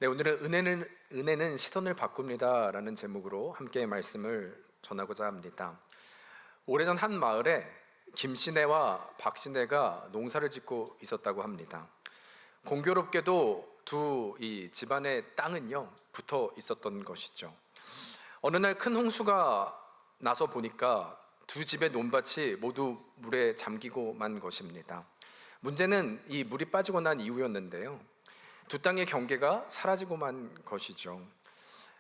네, 오늘은 은혜는 시선을 바꿉니다라는 제목으로 함께 말씀을 전하고자 합니다. 오래전 한 마을에 김씨네와 박씨네가 농사를 짓고 있었다고 합니다. 공교롭게도 이 집안의 땅은요 붙어 있었던 것이죠. 어느 날 큰 홍수가 나서 보니까 두 집의 논밭이 모두 물에 잠기고 만 것입니다. 문제는 이 물이 빠지고 난 이후였는데요, 두 땅의 경계가 사라지고 만 것이죠.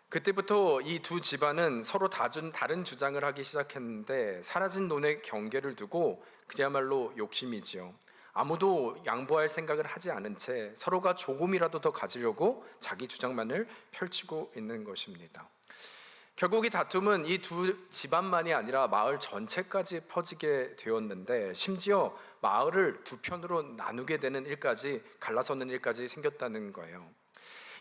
그때부터 이 두 집안은 서로 다른 주장을 하기 시작했는데, 사라진 논의 경계를 두고 그야말로 욕심이지요. 아무도 양보할 생각을 하지 않은 채 서로가 조금이라도 더 가지려고 자기 주장만을 펼치고 있는 것입니다. 결국 이 다툼은 이 두 집안만이 아니라 마을 전체까지 퍼지게 되었는데, 심지어 마을을 두 편으로 나누게 되는 일까지, 갈라서는 일까지 생겼다는 거예요.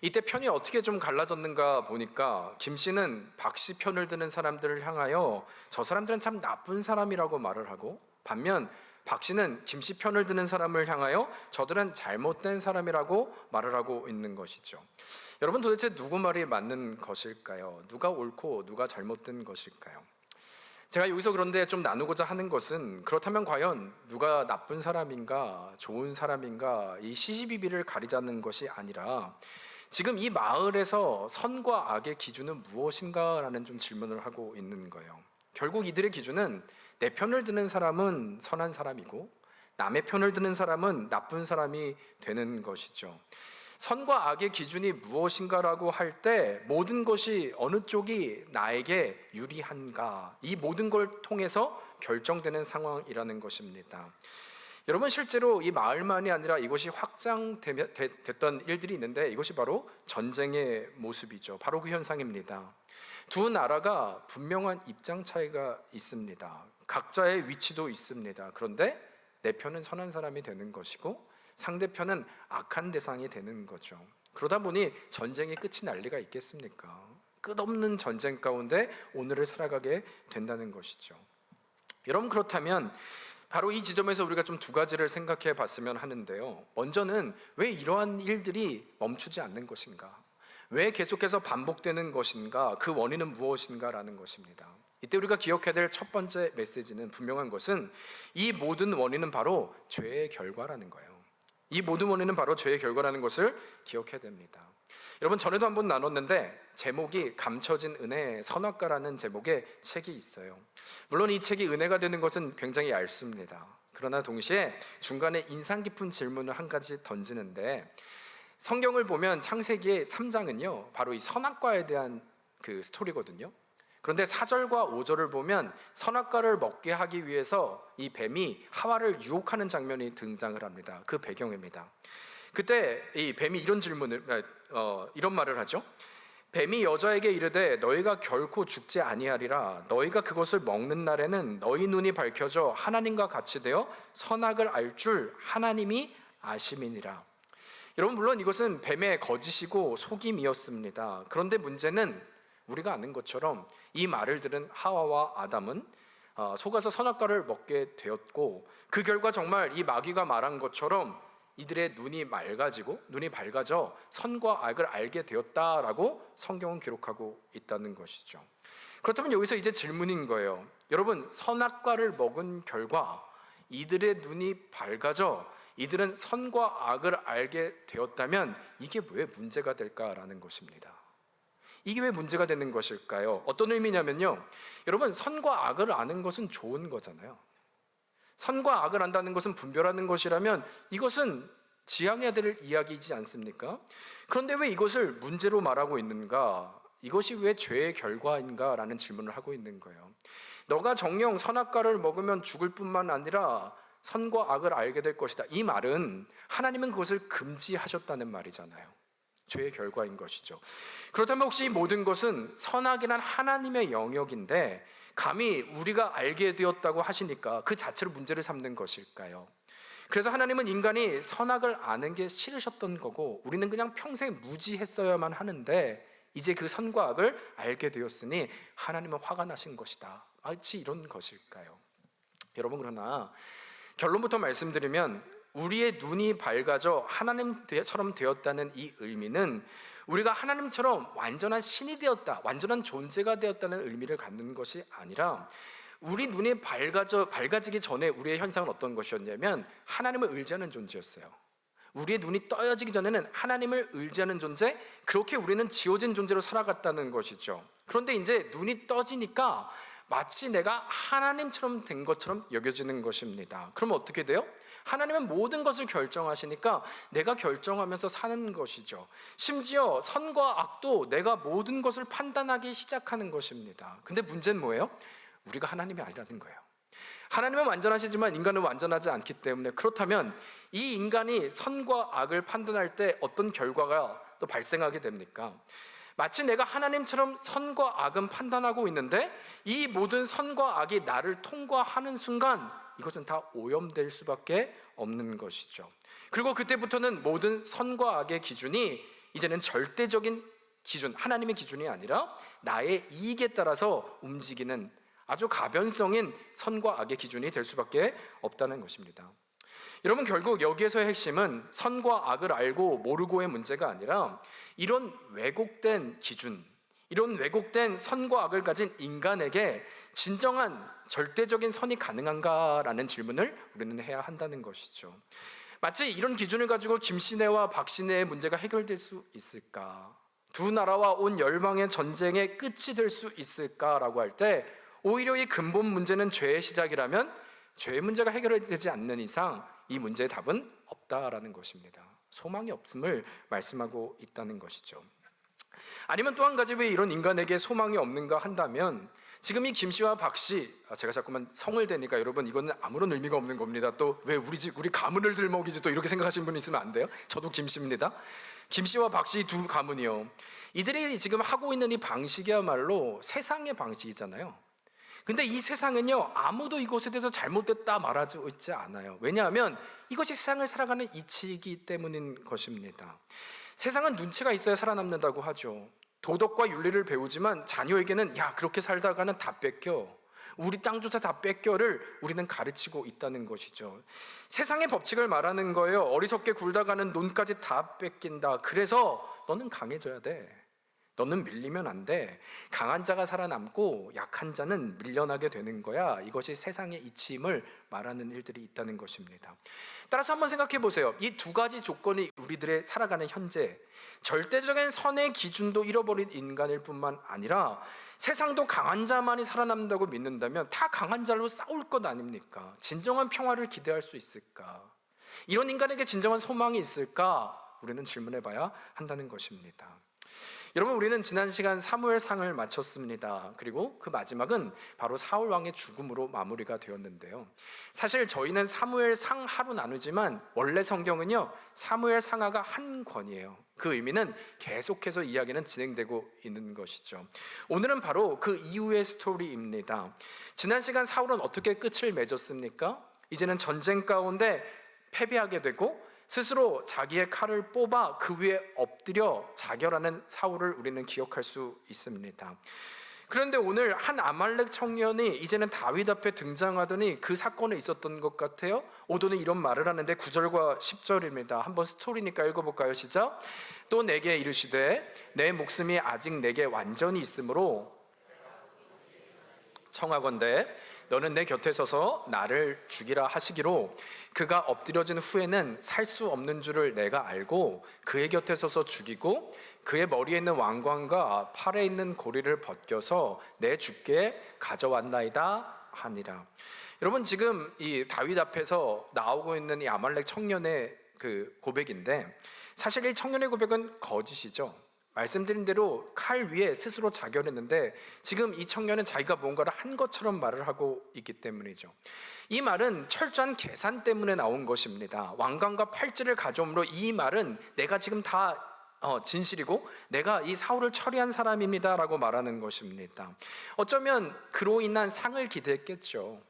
이때 편이 어떻게 좀 갈라졌는가 보니까 김씨는 박씨 편을 드는 사람들을 향하여 저 사람들은 참 나쁜 사람이라고 말을 하고, 반면 박씨는 김씨 편을 드는 사람을 향하여 저들은 잘못된 사람이라고 말을 하고 있는 것이죠. 여러분, 도대체 누구 말이 맞는 것일까요? 누가 옳고 누가 잘못된 것일까요? 제가 여기서 그런데 좀 나누고자 하는 것은, 그렇다면 과연 누가 나쁜 사람인가 좋은 사람인가 이 시시비비를 가리자는 것이 아니라, 지금 이 마을에서 선과 악의 기준은 무엇인가라는 좀 질문을 하고 있는 거예요. 결국 이들의 기준은 내 편을 드는 사람은 선한 사람이고 남의 편을 드는 사람은 나쁜 사람이 되는 것이죠. 선과 악의 기준이 무엇인가라고 할 때 모든 것이 어느 쪽이 나에게 유리한가, 이 모든 걸 통해서 결정되는 상황이라는 것입니다. 여러분, 실제로 이 마을만이 아니라 이것이 확장됐던 일들이 있는데, 이것이 바로 전쟁의 모습이죠. 바로 그 현상입니다. 두 나라가 분명한 입장 차이가 있습니다. 각자의 위치도 있습니다. 그런데 내 편은 선한 사람이 되는 것이고 상대편은 악한 대상이 되는 거죠. 그러다 보니 전쟁이 끝이 날 리가 있겠습니까? 끝없는 전쟁 가운데 오늘을 살아가게 된다는 것이죠. 여러분, 그렇다면 바로 이 지점에서 우리가 좀 두 가지를 생각해 봤으면 하는데요. 먼저는 왜 이러한 일들이 멈추지 않는 것인가? 왜 계속해서 반복되는 것인가? 그 원인은 무엇인가라는 것입니다. 이때 우리가 기억해야 될 첫 번째 메시지는, 분명한 것은 이 모든 원인은 바로 죄의 결과라는 거예요. 이 모든 원인은 바로 죄의 결과라는 것을 기억해야 됩니다. 여러분, 전에도 한번 나눴는데 제목이 감춰진 은혜, 선악과라는 제목의 책이 있어요. 물론 이 책이 은혜가 되는 것은 굉장히 얇습니다. 그러나 동시에 중간에 인상 깊은 질문을 한 가지 던지는데, 성경을 보면 창세기의 3장은요 바로 이 선악과에 대한 그 스토리거든요. 그런데 4절과 5절을 보면 선악과를 먹게 하기 위해서 이 뱀이 하와를 유혹하는 장면이 등장을 합니다. 그 배경입니다. 그때 이 뱀이 이런 말을 하죠. 뱀이 여자에게 이르되 너희가 결코 죽지 아니하리라. 너희가 그것을 먹는 날에는 너희 눈이 밝혀져 하나님과 같이 되어 선악을 알 줄 하나님이 아심이니라. 여러분, 물론 이것은 뱀의 거짓이고 속임이었습니다. 그런데 문제는 우리가 아는 것처럼 이 말을 들은 하와와 아담은 속아서 선악과를 먹게 되었고, 그 결과 정말 이 마귀가 말한 것처럼 이들의 눈이 밝아져 선과 악을 알게 되었다라고 성경은 기록하고 있다는 것이죠. 그렇다면 여기서 이제 질문인 거예요. 여러분, 선악과를 먹은 결과 이들의 눈이 밝아져 이들은 선과 악을 알게 되었다면 이게 왜 문제가 될까라는 것입니다. 이게 왜 문제가 되는 것일까요? 어떤 의미냐면요, 여러분, 선과 악을 아는 것은 좋은 거잖아요. 선과 악을 안다는 것은 분별하는 것이라면 이것은 지향해야 될 이야기이지 않습니까? 그런데 왜 이것을 문제로 말하고 있는가? 이것이 왜 죄의 결과인가? 라는 질문을 하고 있는 거예요. 너가 정녕 선악과를 먹으면 죽을 뿐만 아니라 선과 악을 알게 될 것이다. 이 말은 하나님은 그것을 금지하셨다는 말이잖아요. 죄의 결과인 것이죠. 그렇다면 혹시 이 모든 것은 선악이란 하나님의 영역인데 감히 우리가 알게 되었다고 하시니까 그 자체로 문제를 삼는 것일까요? 그래서 하나님은 인간이 선악을 아는 게 싫으셨던 거고, 우리는 그냥 평생 무지했어야만 하는데 이제 그 선과 악을 알게 되었으니 하나님은 화가 나신 것이다. 마치 이런 것일까요? 여러분, 그러나 결론부터 말씀드리면 우리의 눈이 밝아져 하나님처럼 되었다는 이 의미는 우리가 하나님처럼 완전한 신이 되었다, 완전한 존재가 되었다는 의미를 갖는 것이 아니라 우리 눈이 밝아지기 전에 우리의 현상은 어떤 것이었냐면 하나님을 의지하는 존재였어요. 우리의 눈이 떠여지기 전에는 하나님을 의지하는 존재, 그렇게 우리는 지어진 존재로 살아갔다는 것이죠. 그런데 이제 눈이 떠지니까 마치 내가 하나님처럼 된 것처럼 여겨지는 것입니다. 그럼 어떻게 돼요? 하나님은 모든 것을 결정하시니까 내가 결정하면서 사는 것이죠. 심지어 선과 악도 내가 모든 것을 판단하기 시작하는 것입니다. 근데 문제는 뭐예요? 우리가 하나님이 아니라는 거예요. 하나님은 완전하시지만 인간은 완전하지 않기 때문에, 그렇다면 이 인간이 선과 악을 판단할 때 어떤 결과가 또 발생하게 됩니까? 마치 내가 하나님처럼 선과 악은 판단하고 있는데 이 모든 선과 악이 나를 통과하는 순간 이것은 다 오염될 수밖에 없는 것이죠. 그리고 그때부터는 모든 선과 악의 기준이 이제는 절대적인 기준, 하나님의 기준이 아니라 나의 이익에 따라서 움직이는 아주 가변성인 선과 악의 기준이 될 수밖에 없다는 것입니다. 여러분, 결국 여기에서의 핵심은 선과 악을 알고 모르고의 문제가 아니라 이런 왜곡된 기준, 이런 왜곡된 선과 악을 가진 인간에게 진정한 절대적인 선이 가능한가라는 질문을 우리는 해야 한다는 것이죠. 마치 이런 기준을 가지고 김신혜와 박신혜의 문제가 해결될 수 있을까? 두 나라와 온 열방의 전쟁의 끝이 될 수 있을까라고 할 때 오히려 이 근본 문제는 죄의 시작이라면 죄의 문제가 해결되지 않는 이상 이 문제의 답은 없다라는 것입니다. 소망이 없음을 말씀하고 있다는 것이죠. 아니면 또 한 가지, 왜 이런 인간에게 소망이 없는가 한다면 지금 이 김씨와 박씨, 제가 자꾸만 성을 대니까 여러분 이거는 아무런 의미가 없는 겁니다. 또 왜 우리 가문을 들먹이지 또 이렇게 생각하시는 분이 있으면 안 돼요. 저도 김씨입니다. 김씨와 박씨 두 가문이요. 이들이 지금 하고 있는 이 방식이야말로 세상의 방식이잖아요. 근데 이 세상은요, 아무도 이것에 대해서 잘못됐다 말하지 있지 않아요. 왜냐하면 이것이 세상을 살아가는 이치이기 때문인 것입니다. 세상은 눈치가 있어야 살아남는다고 하죠. 도덕과 윤리를 배우지만 자녀에게는 야, 그렇게 살다가는 다 뺏겨, 우리 땅조차 다 뺏겨를 우리는 가르치고 있다는 것이죠. 세상의 법칙을 말하는 거예요. 어리석게 굴다가는 논까지 다 뺏긴다. 그래서 너는 강해져야 돼. 너는 밀리면 안 돼. 강한 자가 살아남고 약한 자는 밀려나게 되는 거야. 이것이 세상의 이치임을 말하는 일들이 있다는 것입니다. 따라서 한번 생각해 보세요. 이 두 가지 조건이 우리들의 살아가는 현재, 절대적인 선의 기준도 잃어버린 인간일 뿐만 아니라 세상도 강한 자만이 살아남는다고 믿는다면 다 강한 자로 싸울 것 아닙니까? 진정한 평화를 기대할 수 있을까? 이런 인간에게 진정한 소망이 있을까? 우리는 질문해 봐야 한다는 것입니다. 여러분, 우리는 지난 시간 사무엘상을 마쳤습니다. 그리고 그 마지막은 바로 사울 왕의 죽음으로 마무리가 되었는데요. 사실 저희는 사무엘상 하로 나누지만 원래 성경은요, 사무엘상하가 한 권이에요. 그 의미는 계속해서 이야기는 진행되고 있는 것이죠. 오늘은 바로 그 이후의 스토리입니다. 지난 시간 사울은 어떻게 끝을 맺었습니까? 이제는 전쟁 가운데 패배하게 되고 스스로 자기의 칼을 뽑아 그 위에 엎드려 자결하는 사울을 우리는 기억할 수 있습니다. 그런데 오늘 한 아말렉 청년이 이제는 다윗 앞에 등장하더니 그 사건에 있었던 것 같아요. 오도는 이런 말을 하는데 9절과 10절입니다. 한번 스토리니까 읽어볼까요? 시작. 또 내게 이르시되 내 목숨이 아직 내게 완전히 있으므로 청하건대 너는 내 곁에 서서 나를 죽이라 하시기로 그가 엎드려진 후에는 살 수 없는 줄을 내가 알고 그의 곁에 서서 죽이고 그의 머리에 있는 왕관과 팔에 있는 고리를 벗겨서 내 주께 가져왔나이다 하니라. 여러분, 지금 이 다윗 앞에서 나오고 있는 이 아말렉 청년의 그 고백인데, 사실 이 청년의 고백은 거짓이죠. 말씀드린 대로 칼 위에 스스로 자결했는데 지금 이 청년은 자기가 뭔가를 한 것처럼 말을 하고 있기 때문이죠. 이 말은 철저한 계산 때문에 나온 것입니다. 왕관과 팔찌를 가져옴으로 이 말은 내가 지금 다 진실이고 내가 이 사울을 처리한 사람입니다 라고 말하는 것입니다. 어쩌면 그로 인한 상을 기대했겠죠.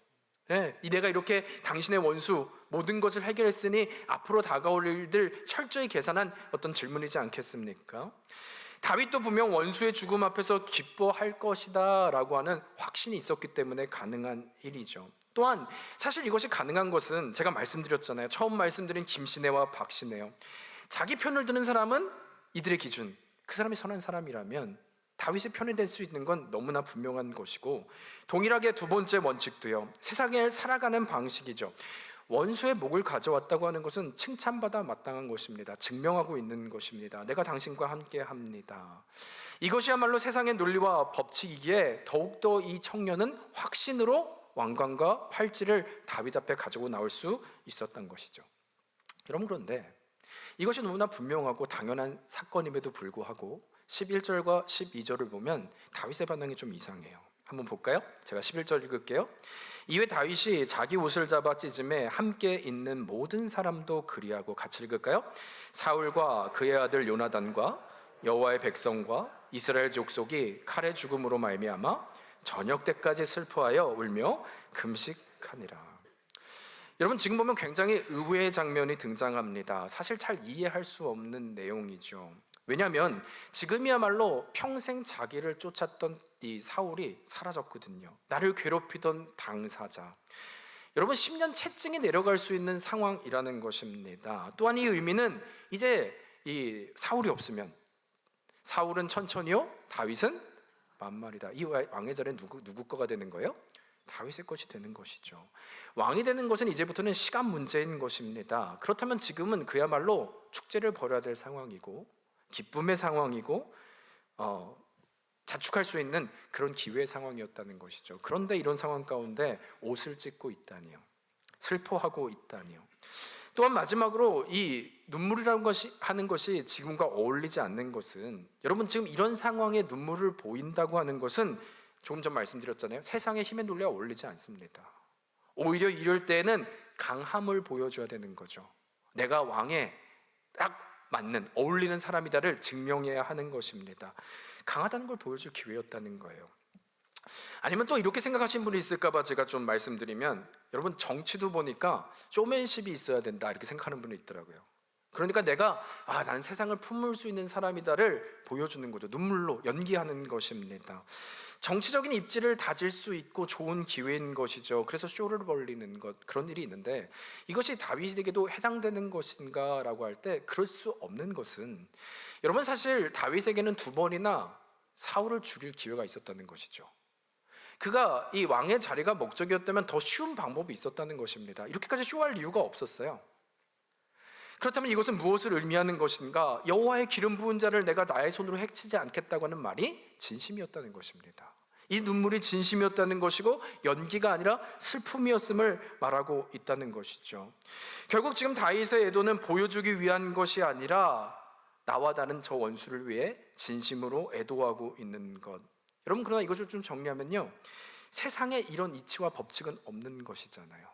내가 이렇게 당신의 원수 모든 것을 해결했으니 앞으로 다가올 일들 철저히 계산한 어떤 질문이지 않겠습니까? 다윗도 분명 원수의 죽음 앞에서 기뻐할 것이다 라고 하는 확신이 있었기 때문에 가능한 일이죠. 또한 사실 이것이 가능한 것은 제가 말씀드렸잖아요. 처음 말씀드린 김신혜와 박신혜요. 자기 편을 드는 사람은 이들의 기준, 그 사람이 선한 사람이라면 다윗의 편이 될 수 있는 건 너무나 분명한 것이고, 동일하게 두 번째 원칙도요, 세상에 살아가는 방식이죠. 원수의 목을 가져왔다고 하는 것은 칭찬받아 마땅한 것입니다. 증명하고 있는 것입니다. 내가 당신과 함께 합니다. 이것이야말로 세상의 논리와 법칙이기에 더욱더 이 청년은 확신으로 왕관과 팔찌를 다윗 앞에 가지고 나올 수 있었던 것이죠. 여러분, 그런데 이것이 너무나 분명하고 당연한 사건임에도 불구하고 11절과 12절을 보면 다윗의 반응이 좀 이상해요. 한번 볼까요? 제가 11절 읽을게요. 이에 다윗이 자기 옷을 잡아 찢음에 함께 있는 모든 사람도 그리하고, 같이 읽을까요? 사울과 그의 아들 요나단과 여호와의 백성과 이스라엘 족속이 칼의 죽음으로 말미암아 저녁 때까지 슬퍼하여 울며 금식하니라. 여러분, 지금 보면 굉장히 의외의 장면이 등장합니다. 사실 잘 이해할 수 없는 내용이죠. 왜냐하면 지금이야말로 평생 자기를 쫓았던 이 사울이 사라졌거든요. 나를 괴롭히던 당사자, 여러분 10년 채증이 내려갈 수 있는 상황이라는 것입니다. 또한 이 의미는 이제 이 사울이 없으면 사울은 천천히요, 다윗은 만말이다. 이 왕의 자리는 누구 거가 되는 거예요? 다윗의 것이 되는 것이죠. 왕이 되는 것은 이제부터는 시간 문제인 것입니다. 그렇다면 지금은 그야말로 축제를 벌여야 될 상황이고 기쁨의 상황이고 자축할 수 있는 그런 기회의 상황이었다는 것이죠. 그런데 이런 상황 가운데 옷을 찢고 있다니요, 슬퍼하고 있다니요. 또한 마지막으로 이 눈물이라는 것이 하는 것이 지금과 어울리지 않는 것은, 여러분 지금 이런 상황에 눈물을 보인다고 하는 것은 조금 전 말씀드렸잖아요. 세상의 힘의 논리와 어울리지 않습니다. 오히려 이럴 때는 강함을 보여줘야 되는 거죠. 내가 왕에 딱 맞는 어울리는 사람이다를 증명해야 하는 것입니다. 강하다는 걸 보여줄 기회였다는 거예요. 아니면 또 이렇게 생각하시는 분이 있을까봐 제가 좀 말씀드리면, 여러분 정치도 보니까 쇼맨십이 있어야 된다 이렇게 생각하는 분이 있더라고요. 그러니까 내가 나는 세상을 품을 수 있는 사람이다를 보여주는 거죠. 눈물로 연기하는 것입니다. 정치적인 입지를 다질 수 있고 좋은 기회인 것이죠. 그래서 쇼를 벌리는 것, 그런 일이 있는데 이것이 다윗에게도 해당되는 것인가 라고 할 때 그럴 수 없는 것은, 여러분 사실 다윗에게는 2번이나 사울을 죽일 기회가 있었다는 것이죠. 그가 이 왕의 자리가 목적이었다면 더 쉬운 방법이 있었다는 것입니다. 이렇게까지 쇼할 이유가 없었어요. 그렇다면 이것은 무엇을 의미하는 것인가? 여호와의 기름 부은 자를 내가 나의 손으로 해치지 않겠다고 하는 말이 진심이었다는 것입니다. 이 눈물이 진심이었다는 것이고 연기가 아니라 슬픔이었음을 말하고 있다는 것이죠. 결국 지금 다윗의 애도는 보여주기 위한 것이 아니라 나와 다른 저 원수를 위해 진심으로 애도하고 있는 것. 여러분, 그러나 이것을 좀 정리하면요, 세상에 이런 이치와 법칙은 없는 것이잖아요.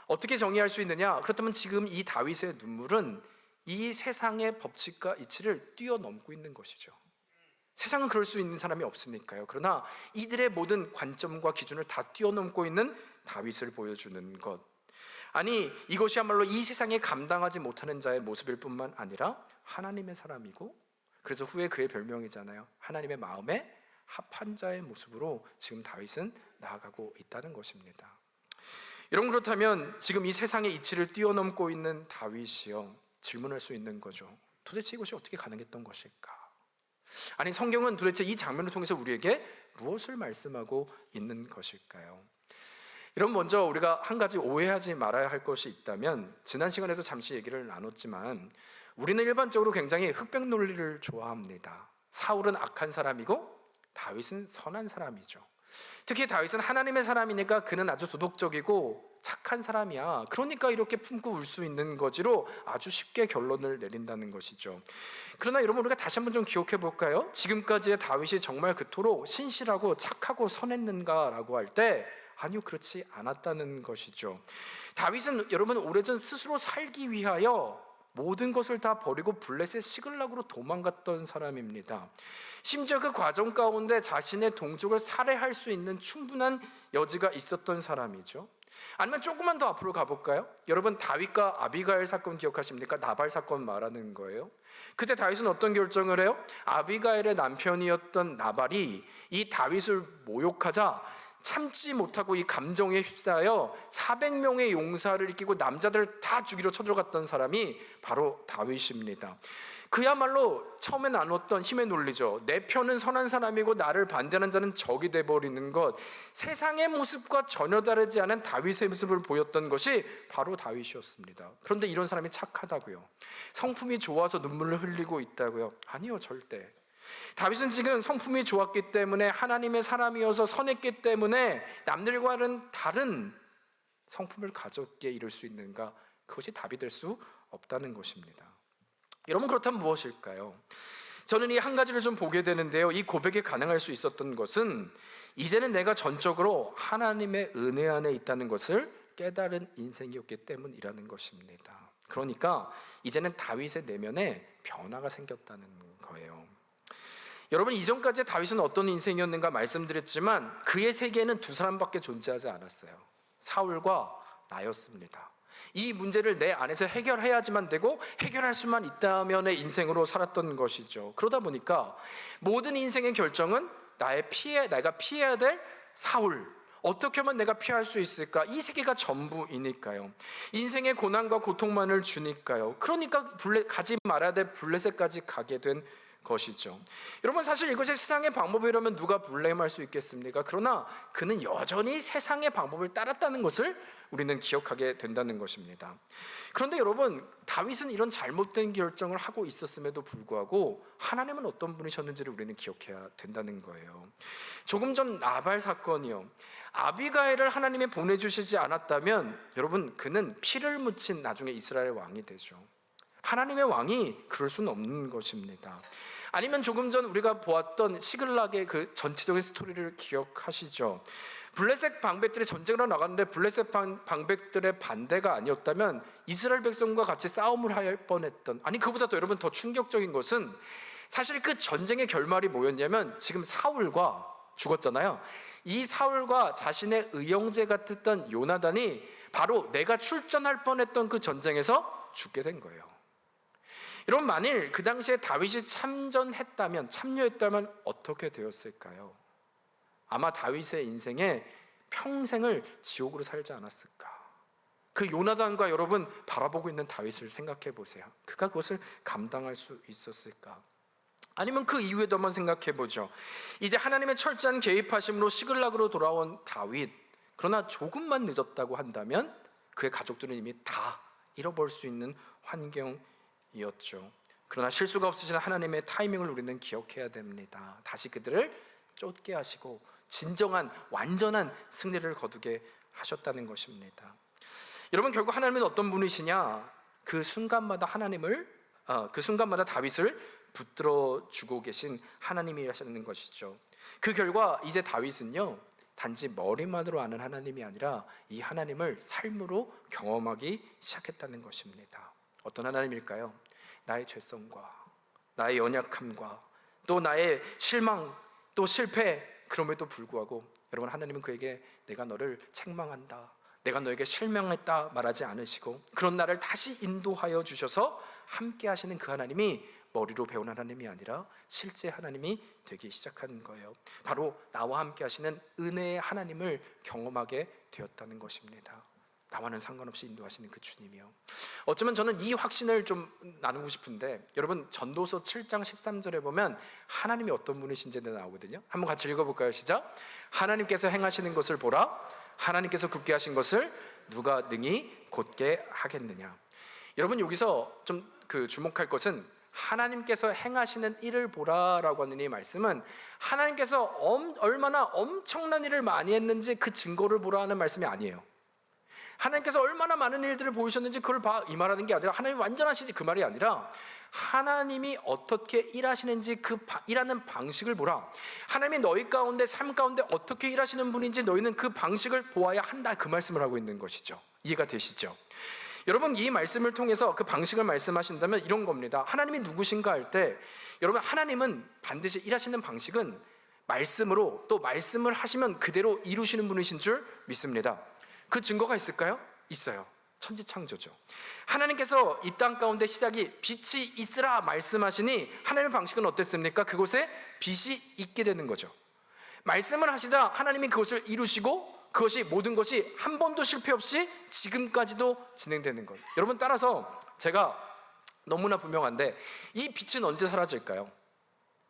어떻게 정의할 수 있느냐? 그렇다면 지금 이 다윗의 눈물은 이 세상의 법칙과 이치를 뛰어넘고 있는 것이죠. 세상은 그럴 수 있는 사람이 없으니까요. 그러나 이들의 모든 관점과 기준을 다 뛰어넘고 있는 다윗을 보여주는 것. 아니, 이것이야말로 이 세상에 감당하지 못하는 자의 모습일 뿐만 아니라 하나님의 사람이고, 그래서 후에 그의 별명이잖아요. 하나님의 마음에 합한 자의 모습으로 지금 다윗은 나아가고 있다는 것입니다. 여러분, 그렇다면 지금 이 세상의 이치를 뛰어넘고 있는 다윗이요, 질문할 수 있는 거죠. 도대체 이것이 어떻게 가능했던 것일까? 아니, 성경은 도대체 이 장면을 통해서 우리에게 무엇을 말씀하고 있는 것일까요? 여러분, 먼저 우리가 한 가지 오해하지 말아야 할 것이 있다면, 지난 시간에도 잠시 얘기를 나눴지만 우리는 일반적으로 굉장히 흑백 논리를 좋아합니다. 사울은 악한 사람이고 다윗은 선한 사람이죠. 특히 다윗은 하나님의 사람이니까 그는 아주 도덕적이고 착한 사람이야, 그러니까 이렇게 품고 울 수 있는 거지로 아주 쉽게 결론을 내린다는 것이죠. 그러나 여러분, 우리가 다시 한번 좀 기억해 볼까요? 지금까지의 다윗이 정말 그토록 신실하고 착하고 선했는가라고 할 때 아니요, 그렇지 않았다는 것이죠. 다윗은 여러분 오래전 스스로 살기 위하여 모든 것을 다 버리고 블레셋 시글락으로 도망갔던 사람입니다. 심지어 그 과정 가운데 자신의 동족을 살해할 수 있는 충분한 여지가 있었던 사람이죠. 아니면 조금만 더 앞으로 가볼까요? 여러분, 다윗과 아비가일 사건 기억하십니까? 나발 사건 말하는 거예요. 그때 다윗은 어떤 결정을 해요? 아비가일의 남편이었던 나발이 이 다윗을 모욕하자 참지 못하고 이 감정에 휩싸여 400명의 용사를 이끌고 남자들을 다 죽이러 쳐들어갔던 사람이 바로 다윗입니다. 그야말로 처음에 나눴던 힘의 논리죠. 내 편은 선한 사람이고 나를 반대하는 자는 적이 되어버리는 것. 세상의 모습과 전혀 다르지 않은 다윗의 모습을 보였던 것이 바로 다윗이었습니다. 그런데 이런 사람이 착하다고요? 성품이 좋아서 눈물을 흘리고 있다고요? 아니요, 절대. 다윗은 지금 성품이 좋았기 때문에, 하나님의 사람이어서 선했기 때문에 남들과는 다른 성품을 가졌기에 이룰 수 있는가? 그것이 답이 될 수 없다는 것입니다. 여러분, 그렇다면 무엇일까요? 저는 이 한 가지를 좀 보게 되는데요, 이 고백이 가능할 수 있었던 것은 이제는 내가 전적으로 하나님의 은혜 안에 있다는 것을 깨달은 인생이었기 때문이라는 것입니다. 그러니까 이제는 다윗의 내면에 변화가 생겼다는 거예요. 여러분, 이전까지 다윗은 어떤 인생이었는가 말씀드렸지만 그의 세계에는 두 사람밖에 존재하지 않았어요. 사울과 나였습니다. 이 문제를 내 안에서 해결해야지만 되고 해결할 수만 있다면의 인생으로 살았던 것이죠. 그러다 보니까 모든 인생의 결정은 내가 피해야 될 사울, 어떻게 하면 내가 피할 수 있을까? 이 세계가 전부이니까요. 인생의 고난과 고통만을 주니까요. 그러니까 가지 말아야 될 블레셋까지 가게 된 것이죠. 여러분, 사실 이것이 세상의 방법이라면 누가 블레임할 수 있겠습니까? 그러나 그는 여전히 세상의 방법을 따랐다는 것을 우리는 기억하게 된다는 것입니다. 그런데 여러분, 다윗은 이런 잘못된 결정을 하고 있었음에도 불구하고 하나님은 어떤 분이셨는지를 우리는 기억해야 된다는 거예요. 조금 전 나발 사건이요, 아비가일을 하나님이 보내주시지 않았다면 여러분, 그는 피를 묻힌 나중에 이스라엘 왕이 되죠. 하나님의 왕이 그럴 수는 없는 것입니다. 아니면 조금 전 우리가 보았던 시글락의 그 전체적인 스토리를 기억하시죠? 블레셋 방백들이 전쟁으로 나갔는데 블레셋 방백들의 반대가 아니었다면 이스라엘 백성과 같이 싸움을 할 뻔했던, 아니 그보다 더 여러분 더 충격적인 것은 사실 그 전쟁의 결말이 뭐였냐면, 지금 사울과 죽었잖아요. 이 사울과 자신의 의형제 같았던 요나단이 바로 내가 출전할 뻔했던 그 전쟁에서 죽게 된 거예요. 여러분, 만일 그 당시에 다윗이 참여했다면 어떻게 되었을까요? 아마 다윗의 인생에 평생을 지옥으로 살지 않았을까? 그 요나단과 여러분 바라보고 있는 다윗을 생각해 보세요. 그가 그것을 감당할 수 있었을까? 아니면 그 이후에도 한번 생각해 보죠. 이제 하나님의 철저한 개입하심으로 시글락으로 돌아온 다윗, 그러나 조금만 늦었다고 한다면 그의 가족들은 이미 다 잃어버릴 수 있는 환경이었죠. 그러나 실수가 없으신 하나님의 타이밍을 우리는 기억해야 됩니다. 다시 그들을 쫓게 하시고 진정한 완전한 승리를 거두게 하셨다는 것입니다. 여러분, 결국 하나님은 어떤 분이시냐? 그 순간마다 다윗을 붙들어 주고 계신 하나님이라는 것이죠. 그 결과 이제 다윗은요, 단지 머리만으로 아는 하나님이 아니라 이 하나님을 삶으로 경험하기 시작했다는 것입니다. 어떤 하나님일까요? 나의 죄성과 나의 연약함과 또 나의 실망, 또 실패, 그럼에도 불구하고 여러분, 하나님은 그에게 내가 너를 책망한다, 내가 너에게 실망했다 말하지 않으시고 그런 나를 다시 인도하여 주셔서 함께 하시는 그 하나님이 머리로 배운 하나님이 아니라 실제 하나님이 되기 시작한 거예요. 바로 나와 함께 하시는 은혜의 하나님을 경험하게 되었다는 것입니다. 나와는 상관없이 인도하시는 그 주님이요. 어쩌면 저는 이 확신을 좀 나누고 싶은데, 여러분 전도서 7장 13절에 보면 하나님이 어떤 분이신지 나오거든요. 한번 같이 읽어볼까요? 시작. 하나님께서 행하시는 것을 보라, 하나님께서 굳게 하신 것을 누가 능히 곧게 하겠느냐. 여러분, 여기서 좀 주목할 것은 하나님께서 행하시는 일을 보라라고 하는 이 말씀은 하나님께서 얼마나 엄청난 일을 많이 했는지 그 증거를 보라 하는 말씀이 아니에요. 하나님께서 얼마나 많은 일들을 보이셨는지 그걸 봐, 이 말하는 게 아니라 하나님 완전하시지, 그 말이 아니라 하나님이 어떻게 일하시는지 그 일하는 방식을 보라. 하나님이 너희 가운데, 삶 가운데 어떻게 일하시는 분인지 너희는 그 방식을 보아야 한다, 그 말씀을 하고 있는 것이죠. 이해가 되시죠? 여러분, 이 말씀을 통해서 그 방식을 말씀하신다면 이런 겁니다. 하나님이 누구신가 할 때, 여러분, 하나님은 반드시 일하시는 방식은 말씀으로, 또 말씀을 하시면 그대로 이루시는 분이신 줄 믿습니다. 그 증거가 있을까요? 있어요. 천지창조죠. 하나님께서 이 땅 가운데 시작이 빛이 있으라 말씀하시니 하나님의 방식은 어땠습니까? 그곳에 빛이 있게 되는 거죠. 말씀을 하시자 하나님이 그것을 이루시고 그것이, 모든 것이 한 번도 실패 없이 지금까지도 진행되는 것. 여러분, 따라서 제가 너무나 분명한데 이 빛은 언제 사라질까요?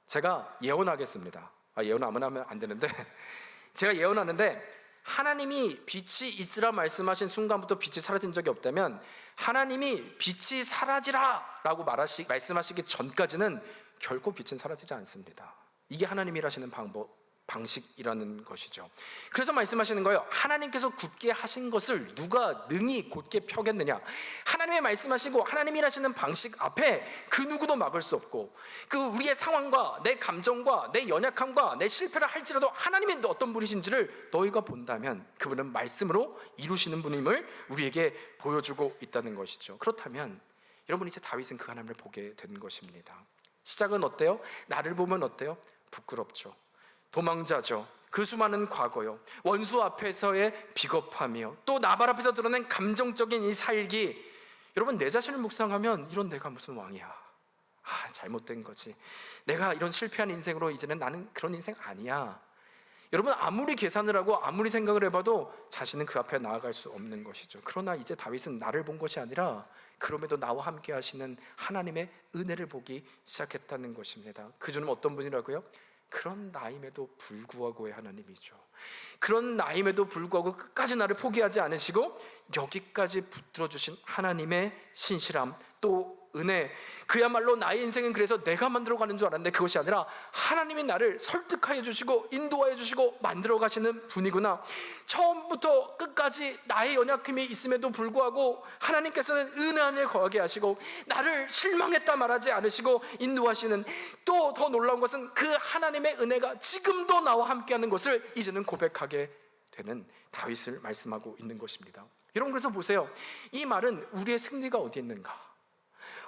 제가 예언하겠습니다. 예언 아무나 하면 안 되는데 제가 예언하는데, 하나님이 빛이 있으라 말씀하신 순간부터 빛이 사라진 적이 없다면, 하나님이 빛이 사라지라 라고 말씀하시기 전까지는 결코 빛은 사라지지 않습니다. 이게 하나님이라시는 방식이라는 것이죠. 그래서 말씀하시는 거예요. 하나님께서 굳게 하신 것을 누가 능히 곧게 펴겠느냐. 하나님의 말씀하시고 하나님이라시는 방식 앞에 그 누구도 막을 수 없고, 그 우리의 상황과 내 감정과 내 연약함과 내 실패를 할지라도 하나님이 어떤 분이신지를 너희가 본다면 그분은 말씀으로 이루시는 분임을 우리에게 보여주고 있다는 것이죠. 그렇다면 여러분, 이제 다윗은 그 하나님을 보게 된 것입니다. 시작은 어때요? 나를 보면 어때요? 부끄럽죠. 도망자죠. 그 수많은 과거요, 원수 앞에서의 비겁함이요, 또 나발 앞에서 드러낸 감정적인 이 살기. 여러분, 내 자신을 묵상하면 이런 내가 무슨 왕이야, 잘못된 거지, 내가 이런 실패한 인생으로 이제는 나는 그런 인생 아니야. 여러분, 아무리 계산을 하고 아무리 생각을 해봐도 자신은 그 앞에 나아갈 수 없는 것이죠. 그러나 이제 다윗은 나를 본 것이 아니라 그럼에도 나와 함께 하시는 하나님의 은혜를 보기 시작했다는 것입니다. 그주는 어떤 분이라고요? 그런 나임에도 불구하고의 하나님이죠. 그런 나임에도 불구하고 끝까지 나를 포기하지 않으시고 여기까지 붙들어 주신 하나님의 신실함, 또 은혜. 그야말로 나의 인생은 그래서 내가 만들어가는 줄 알았는데 그것이 아니라 하나님이 나를 설득하여 주시고 인도하여 주시고 만들어 가시는 분이구나. 처음부터 끝까지 나의 연약함이 있음에도 불구하고 하나님께서는 은혜 안에 거하게 하시고 나를 실망했다 말하지 않으시고 인도하시는, 또 더 놀라운 것은 그 하나님의 은혜가 지금도 나와 함께하는 것을 이제는 고백하게 되는 다윗을 말씀하고 있는 것입니다. 여러분, 그래서 보세요. 이 말은 우리의 승리가 어디 있는가,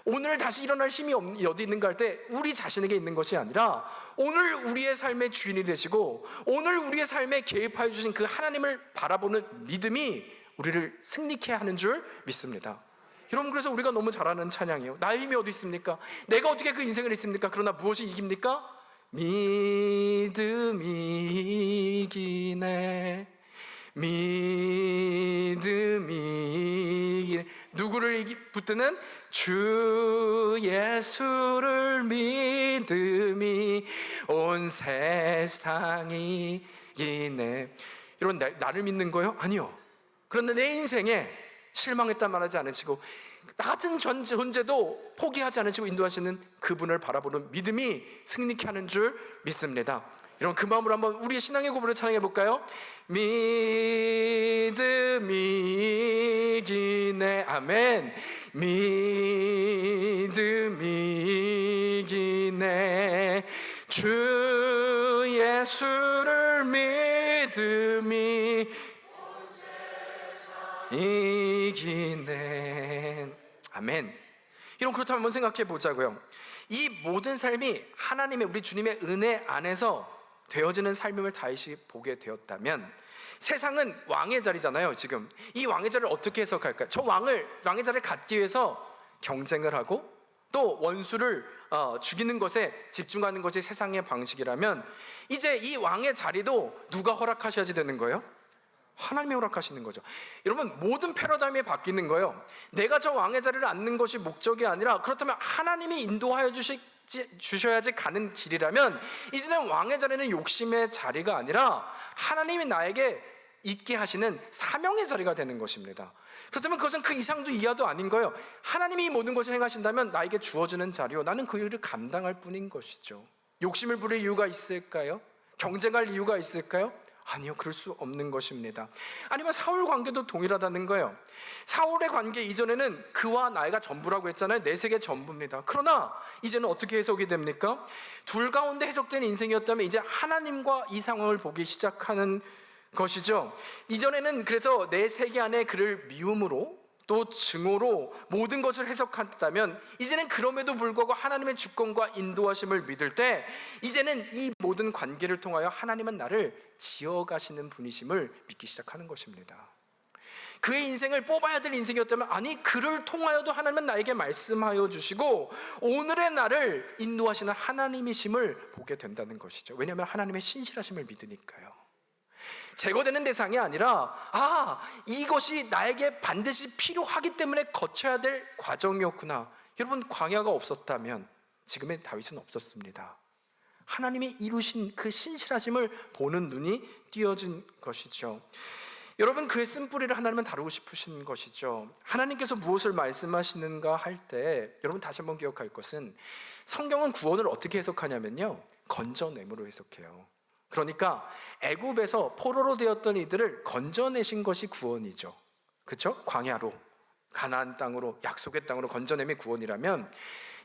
오늘 다시 일어날 힘이 어디 있는가 할 때 우리 자신에게 있는 것이 아니라 오늘 우리의 삶의 주인이 되시고 오늘 우리의 삶에 개입하여 주신 그 하나님을 바라보는 믿음이 우리를 승리케 하는 줄 믿습니다. 여러분, 그래서 우리가 너무 잘 아는 찬양이에요. 나의 힘이 어디 있습니까? 내가 어떻게 그 인생을 있습니까? 그러나 무엇이 이깁니까? 믿음이 이기네, 믿음이 이기네. 누구를 붙드는? 주 예수를 믿음이 온 세상이 이기네. 여러분, 나를 믿는 거요? 아니요. 그런데 내 인생에 실망했다 말하지 않으시고 나 같은 존재도 포기하지 않으시고 인도하시는 그분을 바라보는 믿음이 승리케 하는 줄 믿습니다. 여러분, 그 마음으로 한번 우리의 신앙의 고백을 찬양해 볼까요? 믿음이 이기네, 아멘. 믿음이 이기네, 주 예수를 믿음이 이기네, 아멘. 여러분, 그렇다면 한번 생각해 보자고요. 이 모든 삶이 하나님의, 우리 주님의 은혜 안에서 되어지는 삶임을 다윗이 보게 되었다면, 세상은 왕의 자리잖아요. 지금 이 왕의 자리를 어떻게 해석할까요? 저 왕의 자리를 갖기 위해서 경쟁을 하고 또 원수를 죽이는 것에 집중하는 것이 세상의 방식이라면, 이제 이 왕의 자리도 누가 허락하셔야지 되는 거예요? 하나님이 허락하시는 거죠. 여러분, 모든 패러다임이 바뀌는 거예요. 내가 저 왕의 자리를 앉는 것이 목적이 아니라, 그렇다면 하나님이 인도하여 주셔야지 가는 길이라면, 이제는 왕의 자리는 욕심의 자리가 아니라 하나님이 나에게 있게 하시는 사명의 자리가 되는 것입니다. 그렇다면 그것은 그 이상도 이하도 아닌 거예요. 하나님이 모든 것을 행하신다면 나에게 주어지는 자리요, 나는 그 일을 감당할 뿐인 것이죠. 욕심을 부릴 이유가 있을까요? 경쟁할 이유가 있을까요? 아니요, 그럴 수 없는 것입니다. 아니면 사울 관계도 동일하다는 거예요. 사울의 관계 이전에는 그와 나이가 전부라고 했잖아요. 내색의 전부입니다. 그러나 이제는 어떻게 해석이 됩니까? 둘 가운데 해석된 인생이었다면 이제 하나님과 이 상황을 보기 시작하는 것이죠. 이전에는 그래서 내 세계 안에 그를 미움으로 또 증오로 모든 것을 해석했다면, 이제는 그럼에도 불구하고 하나님의 주권과 인도하심을 믿을 때, 이제는 이 모든 관계를 통하여 하나님은 나를 지어가시는 분이심을 믿기 시작하는 것입니다. 그의 인생을 뽑아야 될 인생이었다면, 아니, 그를 통하여도 하나님은 나에게 말씀하여 주시고 오늘의 나를 인도하시는 하나님이심을 보게 된다는 것이죠. 왜냐하면 하나님의 신실하심을 믿으니까요. 제거되는 대상이 아니라, 이것이 나에게 반드시 필요하기 때문에 거쳐야 될 과정이었구나. 여러분, 광야가 없었다면 지금의 다윗은 없었습니다. 하나님이 이루신 그 신실하심을 보는 눈이 띄어진 것이죠. 여러분, 그의 쓴뿌리를 하나님은 다루고 싶으신 것이죠. 하나님께서 무엇을 말씀하시는가 할 때 여러분 다시 한번 기억할 것은, 성경은 구원을 어떻게 해석하냐면요, 건져냄으로 해석해요. 그러니까 애굽에서 포로로 되었던 이들을 건져내신 것이 구원이죠. 그렇죠? 광야로, 가나안 땅으로, 약속의 땅으로 건져냄이 구원이라면,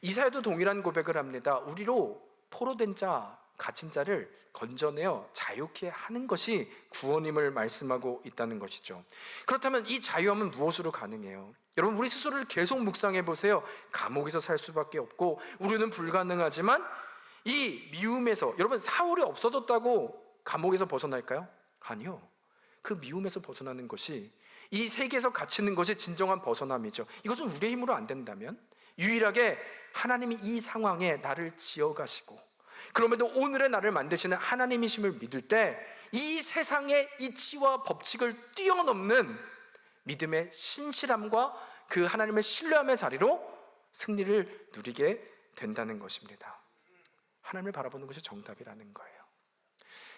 이사야도 동일한 고백을 합니다. 우리로 포로된 자, 갇힌 자를 건져내어 자유케 하는 것이 구원임을 말씀하고 있다는 것이죠. 그렇다면 이 자유함은 무엇으로 가능해요? 여러분, 우리 스스로를 계속 묵상해 보세요. 감옥에서 살 수밖에 없고 우리는 불가능하지만, 이 미움에서, 여러분, 사울이 없어졌다고 감옥에서 벗어날까요? 아니요. 그 미움에서 벗어나는 것이, 이 세계에서 갇히는 것이 진정한 벗어남이죠. 이것은 우리의 힘으로 안 된다면, 유일하게 하나님이 이 상황에 나를 지어가시고 그럼에도 오늘의 나를 만드시는 하나님이심을 믿을 때, 이 세상의 이치와 법칙을 뛰어넘는 믿음의 신실함과 그 하나님의 신뢰함의 자리로 승리를 누리게 된다는 것입니다. 하나님을 바라보는 것이 정답이라는 거예요.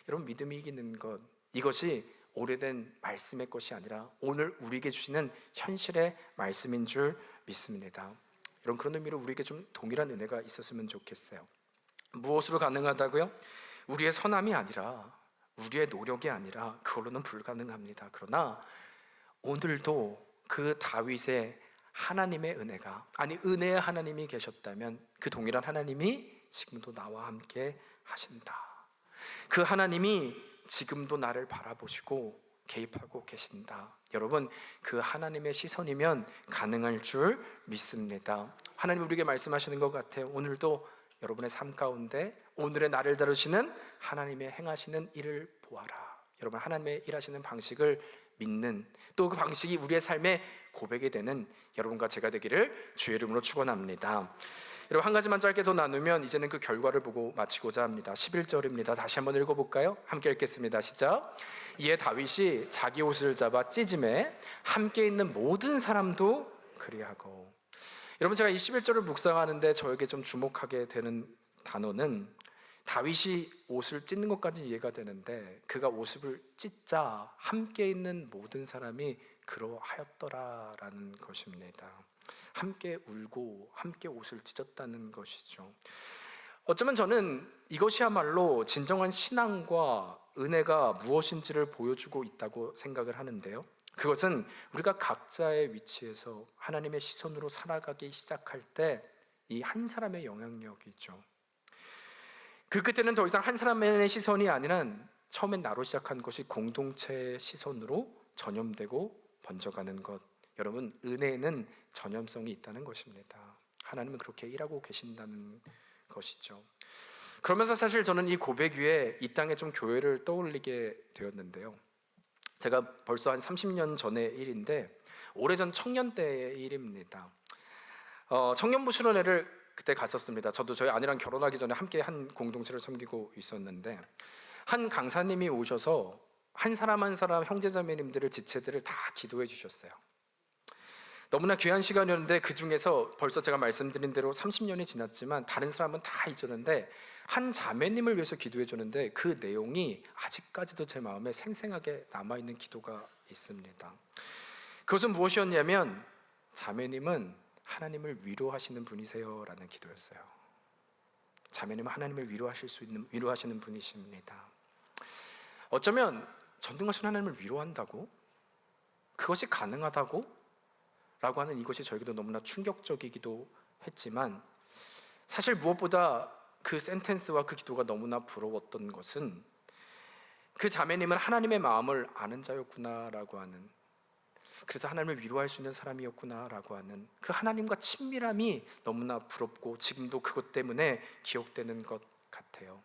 여러분, 믿음이 이기는 것, 이것이 오래된 말씀의 것이 아니라 오늘 우리에게 주시는 현실의 말씀인 줄 믿습니다. 여러분, 그런 의미로 우리에게 좀 동일한 은혜가 있었으면 좋겠어요. 무엇으로 가능하다고요? 우리의 선함이 아니라, 우리의 노력이 아니라 그걸로는 불가능합니다. 그러나 오늘도 그 다윗의 하나님의 은혜가, 아니 은혜의 하나님이 계셨다면 그 동일한 하나님이 지금도 나와 함께 하신다. 그 하나님이 지금도 나를 바라보시고 개입하고 계신다. 여러분, 그 하나님의 시선이면 가능할 줄 믿습니다. 하나님 우리에게 말씀하시는 것 같아요. 오늘도 여러분의 삶 가운데 오늘의 나를 다루시는 하나님의 행하시는 일을 보아라. 여러분, 하나님의 일하시는 방식을 믿는, 또 그 방식이 우리의 삶의 고백이 되는 여러분과 제가 되기를 주의 이름으로 축원합니다. 여러분, 한 가지만 짧게 더 나누면 이제는 그 결과를 보고 마치고자 합니다. 11절입니다. 다시 한번 읽어볼까요? 함께 읽겠습니다. 시작. 이에 다윗이 자기 옷을 잡아 찢음에 함께 있는 모든 사람도 그리하고. 여러분, 제가 이 11절을 묵상하는데 저에게 좀 주목하게 되는 단어는, 다윗이 옷을 찢는 것까지 이해가 되는데, 그가 옷을 찢자 함께 있는 모든 사람이 그러하였더라라는 것입니다. 함께 울고 함께 옷을 찢었다는 것이죠. 어쩌면 저는 이것이야말로 진정한 신앙과 은혜가 무엇인지를 보여주고 있다고 생각을 하는데요, 그것은 우리가 각자의 위치에서 하나님의 시선으로 살아가기 시작할 때 이 한 사람의 영향력이죠. 그 끝에는 더 이상 한 사람의 시선이 아니라 처음엔 나로 시작한 것이 공동체의 시선으로 전염되고 번져가는 것. 여러분, 은혜에는 전염성이 있다는 것입니다. 하나님은 그렇게 일하고 계신다는 것이죠. 그러면서 사실 저는 이 고백 위에 이 땅에 좀 교회를 떠올리게 되었는데요, 제가 벌써 한 30년 전의 일인데, 오래전 청년 때의 일입니다. 청년부 수련회를 그때 갔었습니다. 저도 저희 아내랑 결혼하기 전에 함께 한 공동체를 섬기고 있었는데, 한 강사님이 오셔서 한 사람 한 사람 형제자매님들을, 지체들을 다 기도해 주셨어요. 너무나 귀한 시간이었는데, 그 중에서 벌써 제가 말씀드린 대로 30년이 지났지만 다른 사람은 다 잊었는데 한 자매님을 위해서 기도해 줬는데, 그 내용이 아직까지도 제 마음에 생생하게 남아있는 기도가 있습니다. 그것은 무엇이었냐면, 자매님은 하나님을 위로하시는 분이세요 라는 기도였어요. 자매님은 하나님을 위로하시는 분이십니다. 어쩌면 전능하신 하나님을 위로한다고? 그것이 가능하다고? 라고 하는 이것이 저에게도 너무나 충격적이기도 했지만, 사실 무엇보다 그 센텐스와 그 기도가 너무나 부러웠던 것은, 그 자매님은 하나님의 마음을 아는 자였구나라고 하는, 그래서 하나님을 위로할 수 있는 사람이었구나라고 하는 그 하나님과 친밀함이 너무나 부럽고 지금도 그것 때문에 기억되는 것 같아요.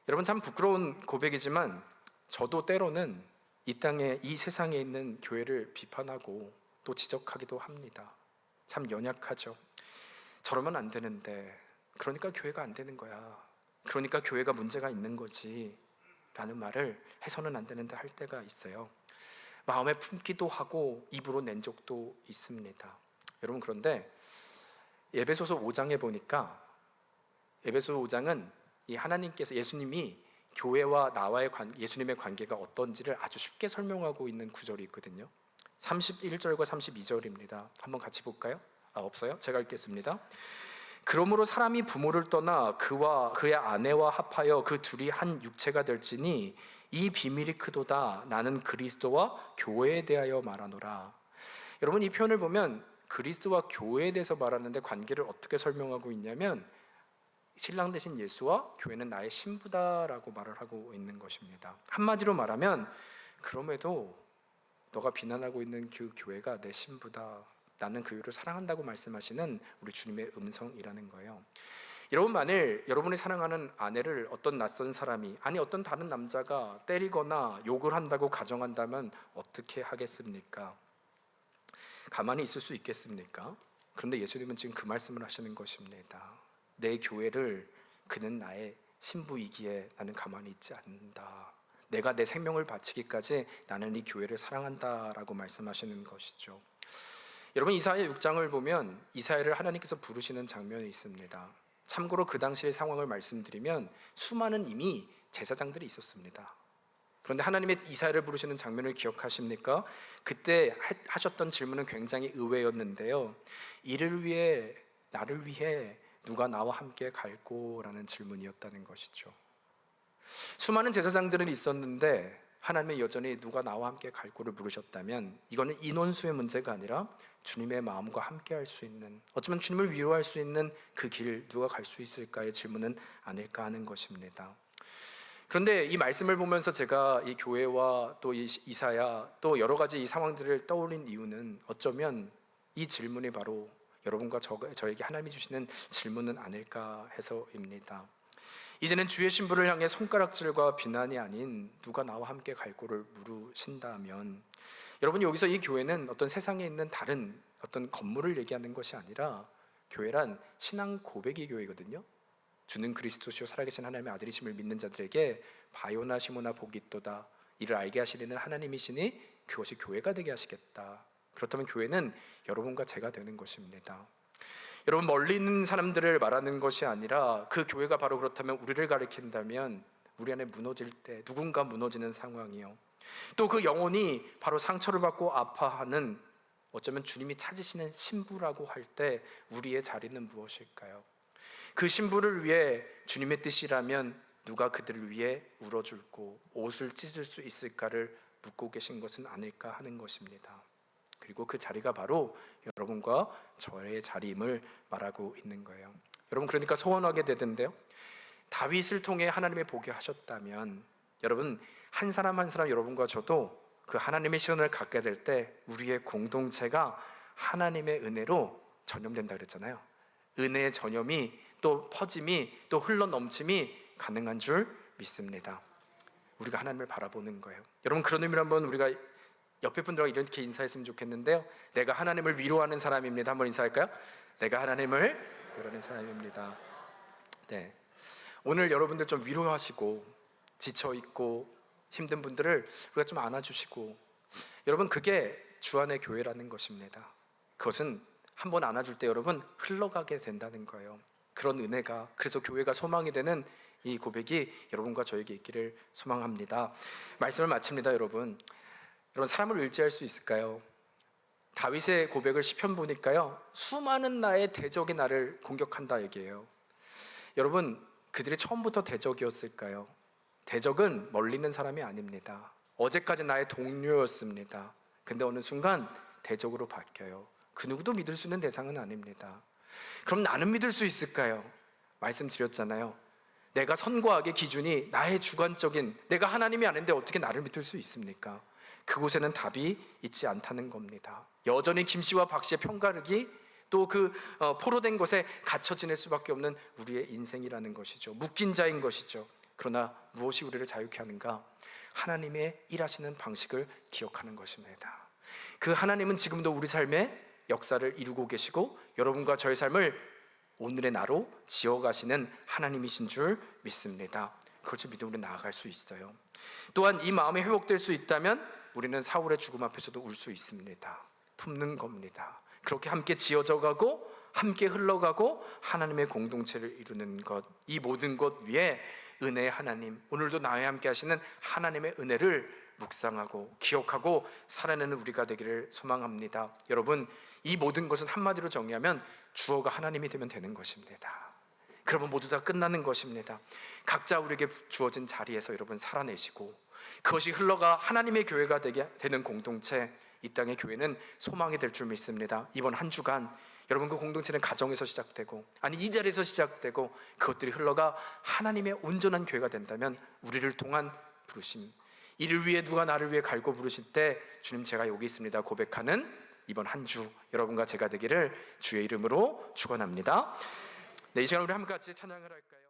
여러분, 참 부끄러운 고백이지만 저도 때로는 이 땅에, 이 세상에 있는 교회를 비판하고 또 지적하기도 합니다. 참 연약하죠. 저러면 안 되는데, 그러니까 교회가 안 되는 거야, 그러니까 교회가 문제가 있는 거지 라는 말을 해서는 안 되는데 할 때가 있어요. 마음에 품기도 하고 입으로 낸 적도 있습니다. 여러분, 그런데 에베소서 5장에 보니까 에베소서 5장은 이 하나님께서 예수님이 교회와 나와의 예수님의 관계가 어떤지를 아주 쉽게 설명하고 있는 구절이 있거든요. 31절과 32절입니다. 한번 같이 볼까요? 없어요? 제가 읽겠습니다. 그러므로 사람이 부모를 떠나 그와 그의 아내와 합하여 그 둘이 한 육체가 될지니 이 비밀이 크도다. 나는 그리스도와 교회에 대하여 말하노라. 여러분, 이 표현을 보면 그리스도와 교회에 대해서 말하는데 관계를 어떻게 설명하고 있냐면 신랑 대신 예수와 교회는 나의 신부다라고 말을 하고 있는 것입니다. 한마디로 말하면 그럼에도 너가 비난하고 있는 그 교회가 내 신부다, 나는 그 교회를 사랑한다고 말씀하시는 우리 주님의 음성이라는 거예요. 여러분, 만일 여러분이 사랑하는 아내를 어떤 낯선 사람이, 아니 어떤 다른 남자가 때리거나 욕을 한다고 가정한다면 어떻게 하겠습니까? 가만히 있을 수 있겠습니까? 그런데 예수님은 지금 그 말씀을 하시는 것입니다. 내 교회를 그는 나의 신부이기에 나는 가만히 있지 않는다. 내가 내 생명을 바치기까지 나는 이 교회를 사랑한다라고 말씀하시는 것이죠. 여러분, 이사야 6장을 보면 이사야를 하나님께서 부르시는 장면이 있습니다. 참고로 그 당시의 상황을 말씀드리면 수많은 이미 제사장들이 있었습니다. 그런데 하나님의 이사야를 부르시는 장면을 기억하십니까? 그때 하셨던 질문은 굉장히 의외였는데요. 이를 위해, 나를 위해 누가 나와 함께 갈꼬라는 질문이었다는 것이죠. 수많은 제사장들은 있었는데 하나님은 여전히 누가 나와 함께 갈꼬를 물으셨다면 이거는 인원수의 문제가 아니라 주님의 마음과 함께 할 수 있는, 어쩌면 주님을 위로할 수 있는 그 길 누가 갈 수 있을까의 질문은 아닐까 하는 것입니다. 그런데 이 말씀을 보면서 제가 이 교회와 또 이 이사야 또 여러 가지 이 상황들을 떠올린 이유는 어쩌면 이 질문이 바로 여러분과 저에게 하나님이 주시는 질문은 아닐까 해서입니다. 이제는 주의 신부를 향해 손가락질과 비난이 아닌 누가 나와 함께 갈꼬를 물으신다면, 여러분, 여기서 이 교회는 어떤 세상에 있는 다른 어떤 건물을 얘기하는 것이 아니라 교회란 신앙 고백의 교회거든요. 주는 그리스도시요 살아계신 하나님의 아들이심을 믿는 자들에게 바요나 시모나 복이 있도다. 이를 알게 하시려는 하나님이시니 그것이 교회가 되게 하시겠다. 그렇다면 교회는 여러분과 제가 되는 것입니다. 여러분, 멀리 있는 사람들을 말하는 것이 아니라 그 교회가 바로 그렇다면 우리를 가리킨다면 우리 안에 무너질 때 누군가 무너지는 상황이요, 또 그 영혼이 바로 상처를 받고 아파하는, 어쩌면 주님이 찾으시는 신부라고 할 때 우리의 자리는 무엇일까요? 그 신부를 위해 주님의 뜻이라면 누가 그들을 위해 울어줄고 옷을 찢을 수 있을까를 묻고 계신 것은 아닐까 하는 것입니다. 그리고 그 자리가 바로 여러분과 저의 자리임을 말하고 있는 거예요. 여러분, 그러니까 소원하게 되던데요, 다윗을 통해 하나님의 보게 하셨다면 여러분, 한 사람 한 사람 여러분과 저도 그 하나님의 시선을 갖게 될 때 우리의 공동체가 하나님의 은혜로 전염된다 그랬잖아요. 은혜의 전염이 또 퍼짐이 또 흘러넘침이 가능한 줄 믿습니다. 우리가 하나님을 바라보는 거예요. 여러분, 그런 의미로 한번 우리가 옆에 분들하고 이렇게 인사했으면 좋겠는데요. 내가 하나님을 위로하는 사람입니다. 한번 인사할까요? 내가 하나님을 위로하는 사람입니다. 네. 오늘 여러분들 좀 위로하시고 지쳐있고 힘든 분들을 우리가 좀 안아주시고, 여러분, 그게 주 안의 교회라는 것입니다. 그것은 한번 안아줄 때 여러분 흘러가게 된다는 거예요. 그런 은혜가, 그래서 교회가 소망이 되는 이 고백이 여러분과 저에게 있기를 소망합니다. 말씀을 마칩니다. 여러분, 사람을 의지할 수 있을까요? 다윗의 고백을 시편 보니까요, 수많은 나의 대적이 나를 공격한다 얘기해요. 여러분, 그들이 처음부터 대적이었을까요? 대적은 멀리 있는 사람이 아닙니다. 어제까지 나의 동료였습니다. 근데 어느 순간 대적으로 바뀌어요. 그 누구도 믿을 수 있는 대상은 아닙니다. 그럼 나는 믿을 수 있을까요? 말씀드렸잖아요. 내가 선과 악의 기준이 나의 주관적인, 내가 하나님이 아닌데 어떻게 나를 믿을 수 있습니까? 그곳에는 답이 있지 않다는 겁니다. 여전히 김씨와 박씨의 편가르기, 또 그 포로된 곳에 갇혀 지낼 수밖에 없는 우리의 인생이라는 것이죠. 묶인 자인 것이죠. 그러나 무엇이 우리를 자유케 하는가? 하나님의 일하시는 방식을 기억하는 것입니다. 그 하나님은 지금도 우리 삶에 역사를 이루고 계시고 여러분과 저의 삶을 오늘의 나로 지어가시는 하나님이신 줄 믿습니다. 그것을 믿음으로 우리 나아갈 수 있어요. 또한 이 마음이 회복될 수 있다면 우리는 사울의 죽음 앞에서도 울 수 있습니다. 품는 겁니다. 그렇게 함께 지어져 가고 함께 흘러가고 하나님의 공동체를 이루는 것, 이 모든 것 위에 은혜의 하나님, 오늘도 나와 함께 하시는 하나님의 은혜를 묵상하고 기억하고 살아내는 우리가 되기를 소망합니다. 여러분, 이 모든 것은 한마디로 정의하면 주어가 하나님이 되면 되는 것입니다. 그러면 모두 다 끝나는 것입니다. 각자 우리에게 주어진 자리에서 여러분 살아내시고 그것이 흘러가 하나님의 교회가 되는 공동체, 이 땅의 교회는 소망이 될 줄 믿습니다. 이번 한 주간 여러분 그 공동체는 가정에서 시작되고, 아니 이 자리에서 시작되고 그것들이 흘러가 하나님의 온전한 교회가 된다면 우리를 통한 부르심, 이를 위해 누가 나를 위해 갈고 부르실 때 주님 제가 여기 있습니다 고백하는 이번 한 주 여러분과 제가 되기를 주의 이름으로 축원합니다. 네, 이 시간 우리 함께 같이 찬양을 할까요?